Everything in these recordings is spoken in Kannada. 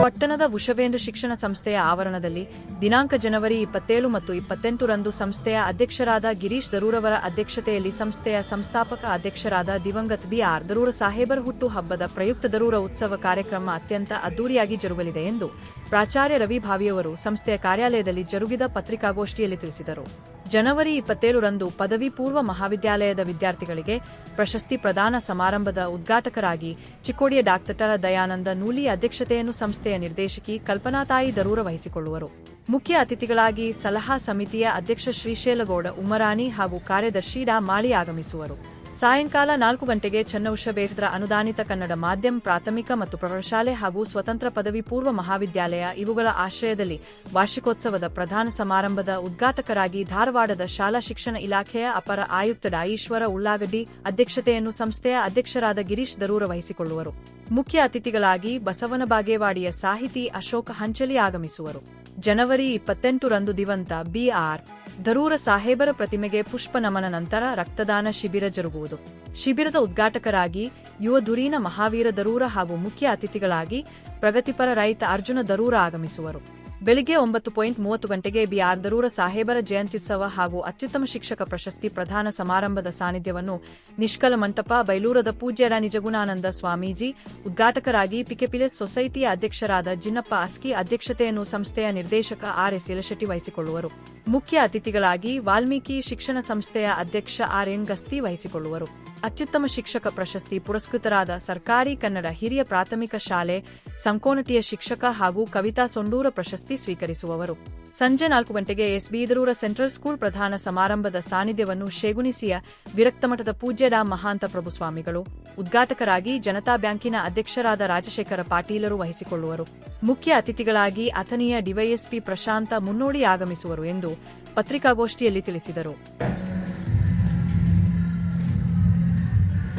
ಪಟ್ಟಣದ ವೃಷವೇಂದ್ರ ಶಿಕ್ಷಣ ಸಂಸ್ಥೆಯ ಆವರಣದಲ್ಲಿ ದಿನಾಂಕ ಜನವರಿ 27 ಮತ್ತು 28 ರಂದು ಸಂಸ್ಥೆಯ ಅಧ್ಯಕ್ಷರಾದ ಗಿರೀಶ್ ದರೂರವರ ಅಧ್ಯಕ್ಷತೆಯಲ್ಲಿ ಸಂಸ್ಥೆಯ ಸಂಸ್ಥಾಪಕ ಅಧ್ಯಕ್ಷರಾದ ದಿವಂಗತ ಬಿ.ಆರ್. ದರೂರ ಸಾಹೇಬರ ಹುಟ್ಟು ಹಬ್ಬದ ಪ್ರಯುಕ್ತ ದರೂರ ಉತ್ಸವ ಕಾರ್ಯಕ್ರಮ ಅತ್ಯಂತ ಅದ್ದೂರಿಯಾಗಿ ಜರುಗಲಿದೆ ಎಂದು ಪ್ರಾಚಾರ್ಯ ರವಿ ಭಾವಿಯವರು ಸಂಸ್ಥೆಯ ಕಾರ್ಯಾಲಯದಲ್ಲಿ ಜರುಗಿದ ಪತ್ರಿಕಾಗೋಷ್ಠಿಯಲ್ಲಿ ತಿಳಿಸಿದರು. ಜನವರಿ 27 ರಂದು ಪದವಿ ಪೂರ್ವ ಮಹಾವಿದ್ಯಾಲಯದ ವಿದ್ಯಾರ್ಥಿಗಳಿಗೆ ಪ್ರಶಸ್ತಿ ಪ್ರದಾನ ಸಮಾರಂಭದ ಉದ್ಘಾಟಕರಾಗಿ ಚಿಕ್ಕೋಡಿಯ ಡಾ. ದಯಾನಂದ ನೂಲಿ ಅಧ್ಯಕ್ಷತೆಯನ್ನು ಸಂಸ್ಥೆಯ ನಿರ್ದೇಶಕಿ ಕಲ್ಪನಾತಾಯಿ ದರೂರ ವಹಿಸಿಕೊಳ್ಳುವರು. ಮುಖ್ಯ ಅತಿಥಿಗಳಾಗಿ ಸಲಹಾ ಸಮಿತಿಯ ಅಧ್ಯಕ್ಷ ಶ್ರೀಶೈಲಗೌಡ ಉಮರಾಣಿ ಹಾಗೂ ಕಾರ್ಯದರ್ಶಿ ಡಾ. ಮಾಳಿ ಆಗಮಿಸುವರು. ಸಾಯಂಕಾಲ 4 ಗಂಟೆಗೆ ಚನ್ನೌಷಬೇದ್ರ ಅನುದಾನಿತ ಕನ್ನಡ ಮಾಧ್ಯಮ ಪ್ರಾಥಮಿಕ ಮತ್ತು ಪ್ರೌಢಶಾಲೆ ಹಾಗೂ ಸ್ವತಂತ್ರ ಪದವಿ ಪೂರ್ವ ಮಹಾವಿದ್ಯಾಲಯ ಇವುಗಳ ಆಶ್ರಯದಲ್ಲಿ ವಾರ್ಷಿಕೋತ್ಸವದ ಪ್ರಧಾನ ಸಮಾರಂಭದ ಉದ್ಘಾಟಕರಾಗಿ ಧಾರವಾಡದ ಶಾಲಾ ಶಿಕ್ಷಣ ಇಲಾಖೆಯ ಅಪರ ಆಯುಕ್ತ ಡಾ. ಈಶ್ವರ ಉಳ್ಳಾಗಡ್ಡಿ ಅಧ್ಯಕ್ಷತೆಯನ್ನು ಸಂಸ್ಥೆಯ ಅಧ್ಯಕ್ಷರಾದ ಗಿರೀಶ್ ದರೂರ ವಹಿಸಿಕೊಳ್ಳುವರು. ಮುಖ್ಯ ಅತಿಥಿಗಳಾಗಿ ಬಸವನ ಬಾಗೇವಾಡಿಯ ಸಾಹಿತಿ ಅಶೋಕ ಹಂಚಲಿ ಆಗಮಿಸುವರು. ಜನವರಿ 28 ರಂದು ದಿವಂತ ಬಿ.ಆರ್. ದರೂರ ಸಾಹೇಬರ ಪ್ರತಿಮೆಗೆ ಪುಷ್ಪ ನಮನ ನಂತರ ರಕ್ತದಾನ ಶಿಬಿರ ಜರುಗುವುದು. ಶಿಬಿರದ ಉದ್ಘಾಟಕರಾಗಿ ಯುವ ಧುರೀಣ ಮಹಾವೀರ ದರೂರ ಹಾಗೂ ಮುಖ್ಯ ಅತಿಥಿಗಳಾಗಿ ಪ್ರಗತಿಪರ ರೈತ ಅರ್ಜುನ ದರೂರ ಆಗಮಿಸುವರು. ಬೆಳಿಗ್ಗೆ 9:30 ಗಂಟೆಗೆ ಬಿ.ಆರ್. ದರೂರ ಸಾಹೇಬರ ಜಯಂತ್ಯುತ್ಸವ ಹಾಗೂ ಅತ್ಯುತ್ತಮ ಶಿಕ್ಷಕ ಪ್ರಶಸ್ತಿ ಪ್ರದಾನ ಸಮಾರಂಭದ ಸಾನ್ನಿಧ್ಯವನ್ನು ನಿಷ್ಕಲ ಮಂಟಪ ಬೈಲೂರದ ಪೂಜ್ಯ ಡಾ. ನಿಜಗುಣಾನಂದ ಸ್ವಾಮೀಜಿ, ಉದ್ಘಾಟಕರಾಗಿ ಪಿಕೆಪಿಲೆಸ್ ಸೊಸೈಟಿಯ ಅಧ್ಯಕ್ಷರಾದ ಜಿನ್ನಪ್ಪ ಅಸ್ಕಿ ಅಧ್ಯಕ್ಷತೆಯನ್ನು ಸಂಸ್ಥೆಯ ನಿರ್ದೇಶಕ ಆರ್.ಎಸ್. ಯಲಶೆಟ್ಟಿ ವಹಿಸಿಕೊಳ್ಳುವರು. ಮುಖ್ಯ ಅತಿಥಿಗಳಾಗಿ ವಾಲ್ಮೀಕಿ ಶಿಕ್ಷಣ ಸಂಸ್ಥೆಯ ಅಧ್ಯಕ್ಷ ಆರ್.ಎನ್. ಗಸ್ತಿ ವಹಿಸಿಕೊಳ್ಳುವರು. ಅತ್ಯುತ್ತಮ ಶಿಕ್ಷಕ ಪ್ರಶಸ್ತಿ ಪುರಸ್ಕೃತರಾದ ಸರ್ಕಾರಿ ಕನ್ನಡ ಹಿರಿಯ ಪ್ರಾಥಮಿಕ ಶಾಲೆ ಸಂಕೋನಟಿಯ ಶಿಕ್ಷಕ ಹಾಗೂ ಕವಿತಾ ಸೊಂಡೂರ ಪ್ರಶಸ್ತಿ ಸ್ವೀಕರಿಸುವವರು. ಸಂಜೆ 4 ಗಂಟೆಗೆ S. B. Darur central school ಪ್ರಧಾನ ಸಮಾರಂಭದ ಸಾನ್ನಿಧ್ಯವನ್ನು ಶೇಗುಣಿಸಿಯ ವಿರಕ್ತಮಠದ ಪೂಜ್ಯ ಡಾ. ಮಹಾಂತ ಪ್ರಭುಸ್ವಾಮಿಗಳು, ಉದ್ಘಾಟಕರಾಗಿ ಜನತಾ ಬ್ಯಾಂಕಿನ ಅಧ್ಯಕ್ಷರಾದ ರಾಜಶೇಖರ ಪಾಟೀಲರು ವಹಿಸಿಕೊಳ್ಳುವರು. ಮುಖ್ಯ ಅತಿಥಿಗಳಾಗಿ ಅಥಣಿಯ ಡಿವೈಎಸ್ಪಿ ಪ್ರಶಾಂತ ಮುನ್ನೋಡಿ ಆಗಮಿಸುವರು ಎಂದು ಪತ್ರಿಕಾಗೋಷ್ಠಿಯಲ್ಲಿ ತಿಳಿಸಿದರು.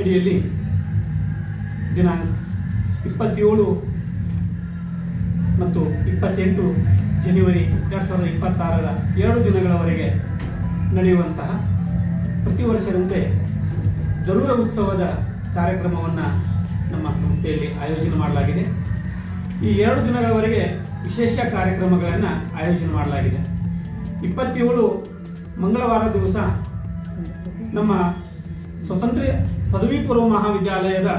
ಅಡಿಯಲ್ಲಿ ದಿನಾಂಕ 27 ಮತ್ತು 28 ಜನವರಿ 2026ರ 2 ದಿನಗಳವರೆಗೆ ನಡೆಯುವಂತಹ ಪ್ರತಿ ವರ್ಷದಂತೆ ದರೂರ ಉತ್ಸವದ ಕಾರ್ಯಕ್ರಮವನ್ನು ನಮ್ಮ ಸಂಸ್ಥೆಯಲ್ಲಿ ಆಯೋಜನೆ ಮಾಡಲಾಗಿದೆ. ಈ 2 ದಿನಗಳವರೆಗೆ ವಿಶೇಷ ಕಾರ್ಯಕ್ರಮಗಳನ್ನು ಆಯೋಜನೆ ಮಾಡಲಾಗಿದೆ. 27 ಮಂಗಳವಾರ ದಿವಸ ನಮ್ಮ ಸ್ವತಂತ್ರ ಪದವಿ ಪೂರ್ವ ಮಹಾವಿದ್ಯಾಲಯದ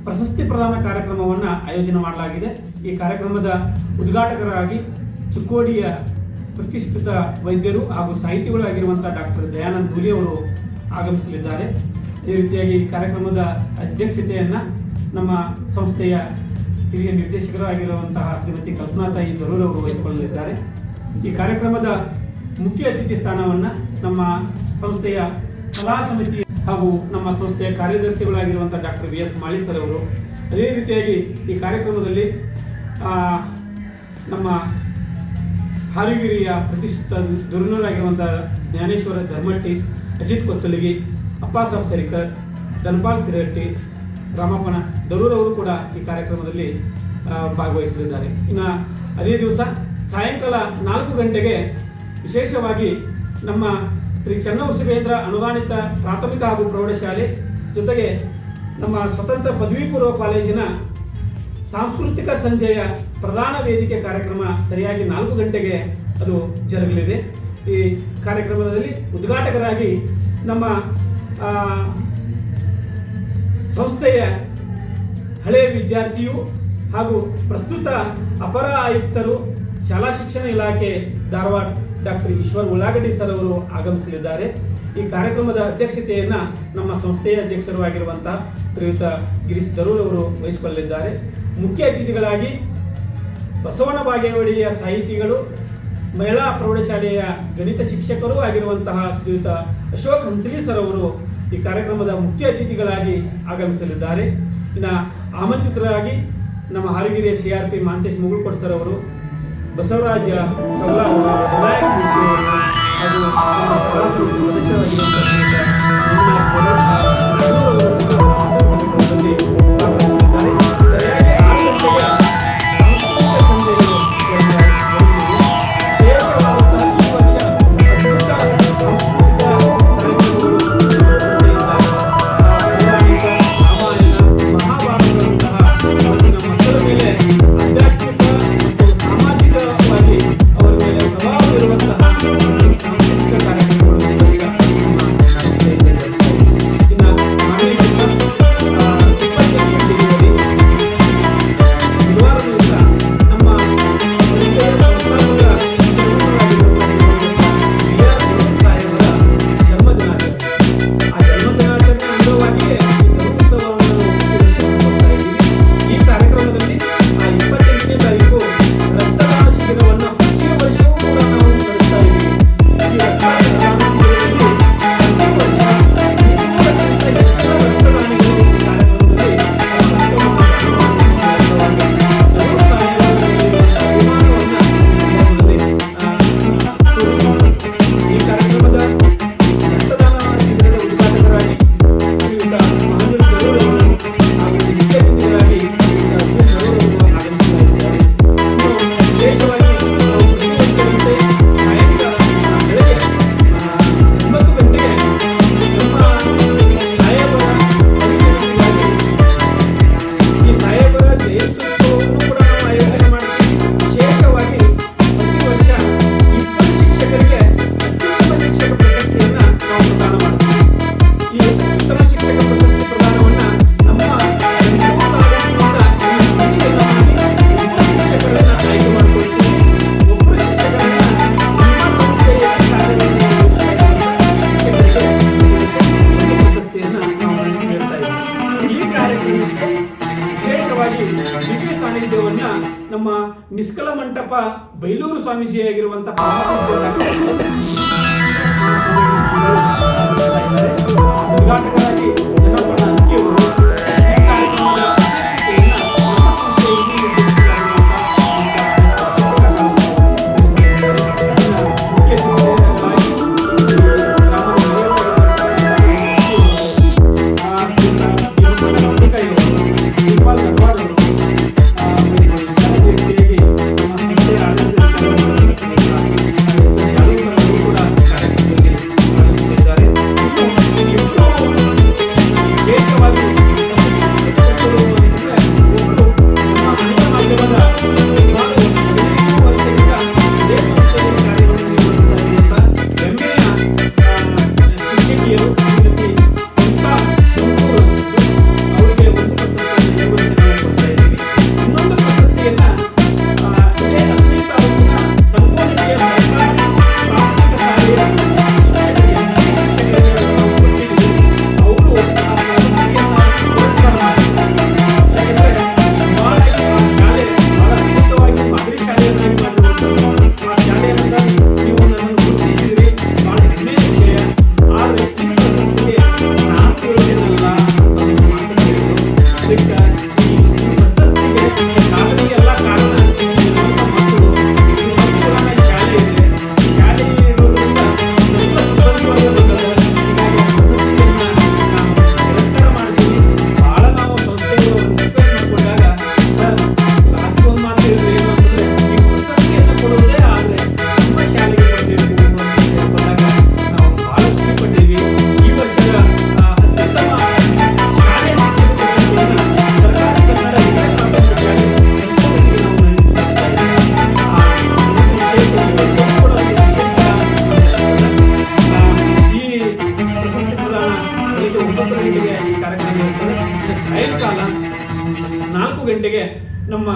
ಪ್ರಶಸ್ತಿ ಪ್ರದಾನ ಕಾರ್ಯಕ್ರಮವನ್ನು ಆಯೋಜನೆ ಮಾಡಲಾಗಿದೆ. ಈ ಕಾರ್ಯಕ್ರಮದ ಉದ್ಘಾಟಕರಾಗಿ ಚಿಕ್ಕೋಡಿಯ ಪ್ರತಿಷ್ಠಿತ ವೈದ್ಯರು ಹಾಗೂ ಸಾಹಿತಿಗಳು ಆಗಿರುವಂಥ ಡಾ. ದಯಾನಂದ ನೂಲಿ ಅವರು ಆಗಮಿಸಲಿದ್ದಾರೆ. ಅದೇ ರೀತಿಯಾಗಿ ಈ ಕಾರ್ಯಕ್ರಮದ ಅಧ್ಯಕ್ಷತೆಯನ್ನು ನಮ್ಮ ಸಂಸ್ಥೆಯ ಹಿರಿಯ ನಿರ್ದೇಶಕರು ಆಗಿರುವಂತಹ ಶ್ರೀಮತಿ ಕಲ್ಪನಾತಾಯಿ ದರೂರ್ ಅವರು ವಹಿಸಿಕೊಳ್ಳಲಿದ್ದಾರೆ. ಈ ಕಾರ್ಯಕ್ರಮದ ಮುಖ್ಯ ಅತಿಥಿ ಸ್ಥಾನವನ್ನು ನಮ್ಮ ಸಂಸ್ಥೆಯ ಸಲಹಾ ಸಮಿತಿ ಹಾಗೂ ನಮ್ಮ ಸಂಸ್ಥೆಯ ಕಾರ್ಯದರ್ಶಿಗಳಾಗಿರುವಂಥ ಡಾ. ವಿ.ಎಸ್. ಮಾಳಿ ಸರ್ ಅವರು, ಅದೇ ರೀತಿಯಾಗಿ ಈ ಕಾರ್ಯಕ್ರಮದಲ್ಲಿ ನಮ್ಮ ಹಾರಿಗಿರಿಯ ಪ್ರತಿಷ್ಠಿತ ಧುರೀಣರಾಗಿರುವಂಥ ಜ್ಞಾನೇಶ್ವರ ಧರ್ಮಟ್ಟಿ, ಅಜಿತ್ ಕೊತ್ತಲಗಿ, ಅಪ್ಪಾಸಾಬ್ ಸರಿಕರ್, ಧನ್ಪಾಲ್ ಸಿರಹಟ್ಟಿ, ರಾಮಪ್ಪನ ದರೂರ್ ಅವರು ಕೂಡ ಈ ಕಾರ್ಯಕ್ರಮದಲ್ಲಿ ಭಾಗವಹಿಸಲಿದ್ದಾರೆ. ಇನ್ನು ಅದೇ ದಿವಸ ಸಾಯಂಕಾಲ 4 ಗಂಟೆಗೆ ವಿಶೇಷವಾಗಿ ನಮ್ಮ ಶ್ರೀ ಚನ್ನೌಷಬೇದ್ರ ಅನುದಾನಿತ ಪ್ರಾಥಮಿಕ ಹಾಗೂ ಪ್ರೌಢಶಾಲೆ ಜೊತೆಗೆ ನಮ್ಮ ಸ್ವತಂತ್ರ ಪದವಿ ಪೂರ್ವ ಕಾಲೇಜಿನ ಸಾಂಸ್ಕೃತಿಕ ಸಂಜೆಯ ಪ್ರಧಾನ ವೇದಿಕೆ ಕಾರ್ಯಕ್ರಮ ಸರಿಯಾಗಿ 4 ಗಂಟೆಗೆ ಅದು ಜರುಗಲಿದೆ. ಈ ಕಾರ್ಯಕ್ರಮದಲ್ಲಿ ಉದ್ಘಾಟಕರಾಗಿ ನಮ್ಮ ಸಂಸ್ಥೆಯ ಹಳೆಯ ವಿದ್ಯಾರ್ಥಿಯು ಹಾಗೂ ಪ್ರಸ್ತುತ ಅಪರ ಆಯುಕ್ತರು ಶಾಲಾ ಶಿಕ್ಷಣ ಇಲಾಖೆ ಧಾರವಾಡ ಡಾ. ಈಶ್ವರ ಉಳ್ಳಾಗಡ್ಡಿ ಸರ್ ಅವರು ಆಗಮಿಸಲಿದ್ದಾರೆ. ಈ ಕಾರ್ಯಕ್ರಮದ ಅಧ್ಯಕ್ಷತೆಯನ್ನು ನಮ್ಮ ಸಂಸ್ಥೆಯ ಅಧ್ಯಕ್ಷರು ಆಗಿರುವಂಥ ಶ್ರೀಯುತ ಗಿರೀಶ್ ದರೂರ್ ಅವರು ವಹಿಸಿಕೊಳ್ಳಲಿದ್ದಾರೆ. ಮುಖ್ಯ ಅತಿಥಿಗಳಾಗಿ ಬಸವನ ಬಾಗೇವಾಡಿಯ ಸಾಹಿತಿಗಳು, ಮಹಿಳಾ ಪ್ರೌಢಶಾಲೆಯ ಗಣಿತ ಶಿಕ್ಷಕರು ಆಗಿರುವಂತಹ ಶ್ರೀಯುತ ಅಶೋಕ್ ಹಂಚಲಿ ಸರ್ ಅವರು ಈ ಕಾರ್ಯಕ್ರಮದ ಮುಖ್ಯ ಅತಿಥಿಗಳಾಗಿ ಆಗಮಿಸಲಿದ್ದಾರೆ. ಇನ್ನು ಆಮಂತ್ರಿತರಾಗಿ ನಮ್ಮ ಹಾರಿಗಿರಿಯ CRP ಮಾಂತೇಶ್ ಮುಗುಳ್ಕೋಡ್ ಸರ್ ಅವರು, ಬಸವರಾಜ ಚೌಲಾ ಅವರು, ವಿನಾಯಕ್ ಮುನ್ಷಿ ಅವರು ಹಾಗೂ ನಿಷ್ಕಲ ಮಂಟಪ ಬೈಲೂರು ಸ್ವಾಮೀಜಿಯಾಗಿರುವಂತಹ ಉದ್ಘಾಟಕರಾಗಿ ಜನಪದ ಅಸ್ಕಿಯವರು ಈ ಕಾರ್ಯಕ್ರಮದ ಸಾಯಂಕಾಲ 4 ಗಂಟೆಗೆ ನಮ್ಮ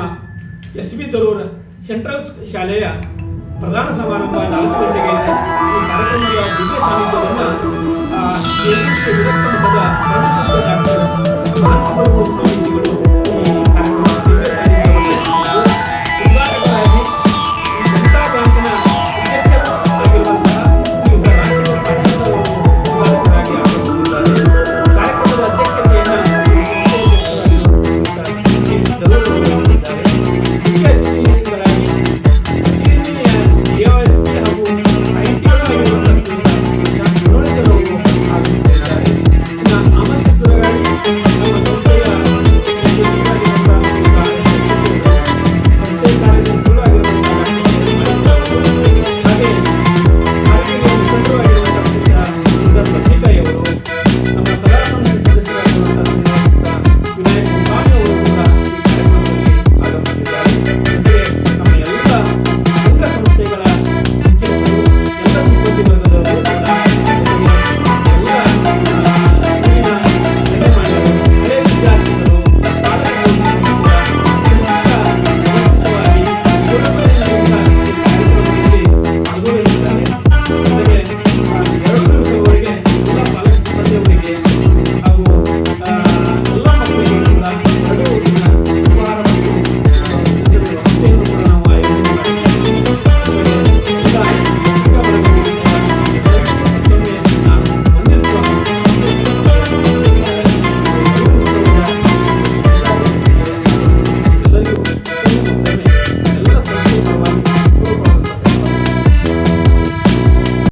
ಎಸ್.ಬಿ. ದರೂರ್ ಸೆಂಟ್ರಲ್ ಶಾಲೆಯ ಪ್ರಧಾನ ಸಮಾರಂಭ 4 ಗಂಟೆಗೆ ಇದೆ. ಈ ಕಾರ್ಯಕ್ರಮದ ದಿವ್ಯ ಸಾನ್ನಿಧ್ಯವನ್ನು